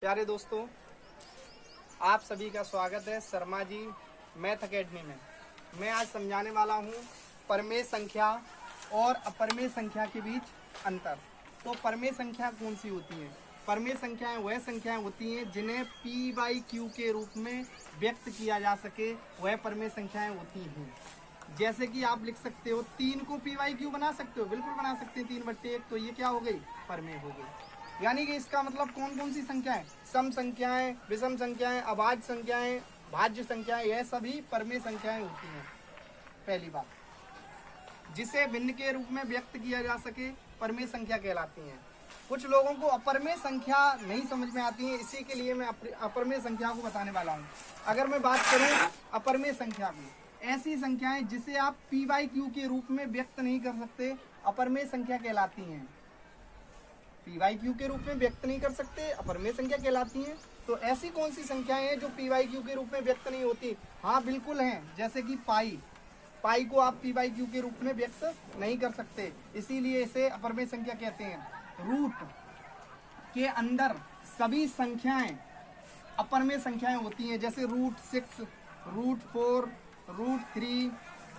प्यारे दोस्तों, आप सभी का स्वागत है शर्मा जी मैथ अकेडमी में। मैं आज समझाने वाला हूँ परमेय संख्या और अपरमेय संख्या के बीच अंतर। तो परमेय संख्या कौन सी होती है? परमेय संख्याएं वह संख्याएं होती हैं जिन्हें p/q के रूप में व्यक्त किया जा सके, वह परमेय संख्याएं होती हैं। जैसे कि आप लिख सकते हो 3 को p/q बना सकते हो, बिल्कुल बना सकते हैं 3/1। तो ये क्या हो गई? परमेय हो गई। यानी कि इसका मतलब कौन कौन सी संख्याएं? सम संख्याएं, विषम संख्याएं, अभाज्य संख्याएं, भाज्य संख्याएं, यह सभी परमेय संख्याएं होती हैं। पहली बात, जिसे भिन्न के रूप में व्यक्त किया जा सके परमेय संख्या कहलाती हैं। कुछ लोगों को अपरमेय संख्या नहीं समझ में आती है, इसी के लिए मैं अपरमेय संख्या को बताने वाला हूँ। अगर मैं बात करूँ अपरमेय संख्या की, ऐसी संख्याएं जिसे आप p/q के रूप में व्यक्त नहीं कर सकते, अपरमेय संख्या कहलाती हैं। p/q के रूप में व्यक्त नहीं कर सकते, अपरमेय संख्या कहलाती हैं। तो ऐसी कौन सी संख्याएं हैं जो p/q के रूप में व्यक्त नहीं होती? हाँ बिल्कुल हैं, जैसे कि पाई को आप p/q के रूप में व्यक्त नहीं कर सकते, इसीलिए इसे अपरमेय संख्या कहते हैं। रूट के अंदर सभी संख्याएं अपरमेय संख्याएं होती हैं, जैसे √6, √4, √3।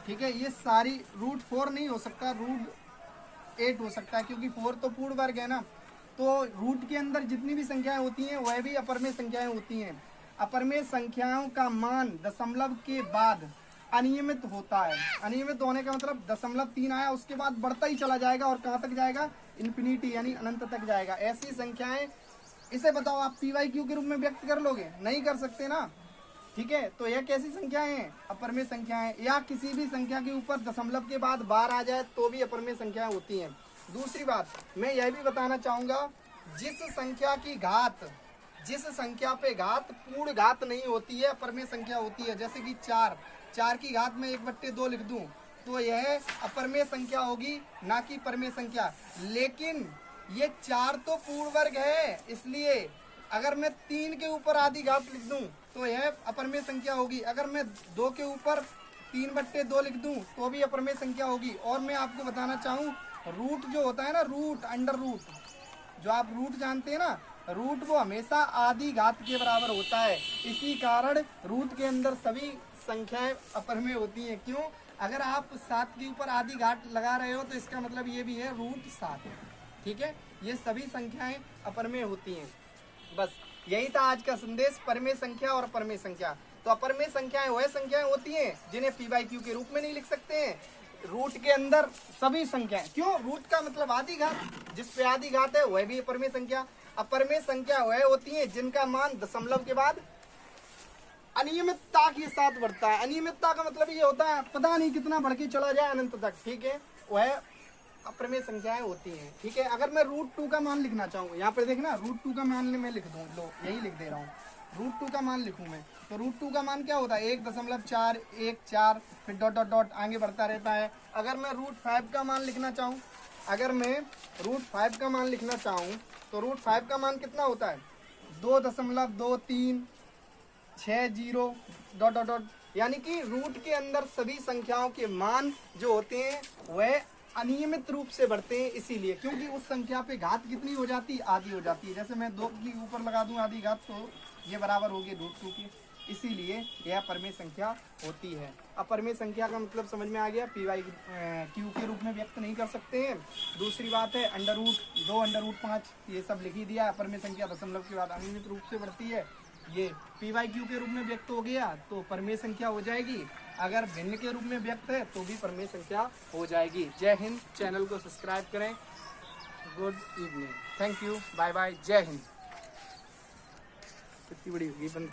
ठीक है, ये सारी √4 नहीं हो सकता, √8 हो सकता है, क्योंकि 4 तो पूर्ण वर्ग है ना। तो रूट के अंदर जितनी भी संख्याएं होती हैं वह भी अपरमेय संख्याएं होती हैं। अपरमेय संख्याओं का मान दशमलव के बाद अनियमित होता है। अनियमित होने का मतलब 0.3 आया, उसके बाद बढ़ता ही चला जाएगा और कहाँ तक जाएगा? इन्फिनिटी, यानी अनंत तक जाएगा। ऐसी संख्याएं, इसे बताओ आप p/q के रूप में व्यक्त कर लोगे? नहीं कर सकते ना। ठीक है, तो यह कैसी संख्याएं हैं? अपरमेय संख्याएं। या किसी भी संख्या के ऊपर दशमलव के बाद बार आ जाए तो भी अपरमेय संख्याएं होती हैं। दूसरी बात, मैं यह भी बताना चाहूंगा, जिस संख्या पे घात पूर्ण घात नहीं होती है, अपरमेय संख्या होती है। जैसे कि 4 की घात में 1/2 लिख दूं तो यह अपरमेय संख्या होगी, ना कि परमेय संख्या। लेकिन ये 4 तो पूर्ण वर्ग है, इसलिए अगर मैं 3 के ऊपर आधी घात लिख दूं तो यह अपरमेय संख्या होगी। अगर मैं 2 के ऊपर 3/2 लिख दूं तो भी अपरमेय संख्या होगी। और मैं आपको बताना चाहूं, रूट जो होता है ना, रूट, अंडर रूट, जो आप रूट जानते हैं ना, रूट वो हमेशा आधी घात के बराबर होता है। इसी कारण रूट के अंदर सभी संख्याएं अपरमेय होती हैं। क्यों? अगर आप 7 के ऊपर आधी घात लगा रहे हो तो इसका मतलब ये भी है √7। ठीक है, ये सभी संख्याएं अपरमेय होती हैं। बस यही था आज का संदेश, परमेय संख्या और अपरमेय संख्या। तो अपरमेय संख्याएं वह संख्याएं होती हैं जिन्हें p/q के रूप में नहीं लिख सकते हैं। रूट के अंदर सभी संख्याएं, क्यों? रूट का मतलब आधी घात, जिस पे आधी घात है वह भी अपरमेय संख्या। अपरमेय संख्या वह होती है जिनका मान दशमलव के बाद अनियमितता के साथ बढ़ता है। अनियमितता का मतलब ये होता है पता नहीं कितना बढ़ के चला जाए अनंत तक। ठीक है, वह अपरमेय संख्याएं होती हैं। ठीक है, अगर मैं √2 का मान लिखना चाहूँ, यहाँ पे देखना √2 का मान मैं लिख दूँ, लो यही लिख दे रहा हूँ, √2 का मान लिखूँ मैं, तो √2 का मान क्या होता है? 1.414, फिर डॉट डॉट डॉट आगे बढ़ता रहता है। अगर मैं √5 का मान लिखना चाहूँ, तो √5 का मान कितना होता है? 2.2360 डॉट डॉट डॉट। यानी कि रूट के अंदर सभी संख्याओं के मान जो होते हैं वह अनियमित रूप से बढ़ते हैं, इसीलिए, क्योंकि उस संख्या पे घात कितनी हो जाती है? आधी हो जाती है। जैसे मैं 2 के ऊपर लगा दूं आधी घात तो ये बराबर होगी √2 की, इसीलिए यह परमेय संख्या होती है। अपरमेय संख्या का मतलब समझ में आ गया, p/q के रूप में व्यक्त नहीं कर सकते हैं। दूसरी बात है √2, √5, ये सब लिख ही दिया। अपरमेय संख्या दशमलव के बाद अनियमित रूप से बढ़ती है, ये p/q के रूप में व्यक्त हो गया तो परमेय संख्या हो जाएगी। अगर भिन्न के रूप में व्यक्त है तो भी परमेय संख्या हो जाएगी। जय हिंद। चैनल को सब्सक्राइब करें। Good evening, thank you, bye bye, जय हिंद। कितनी बड़ी होगी बंद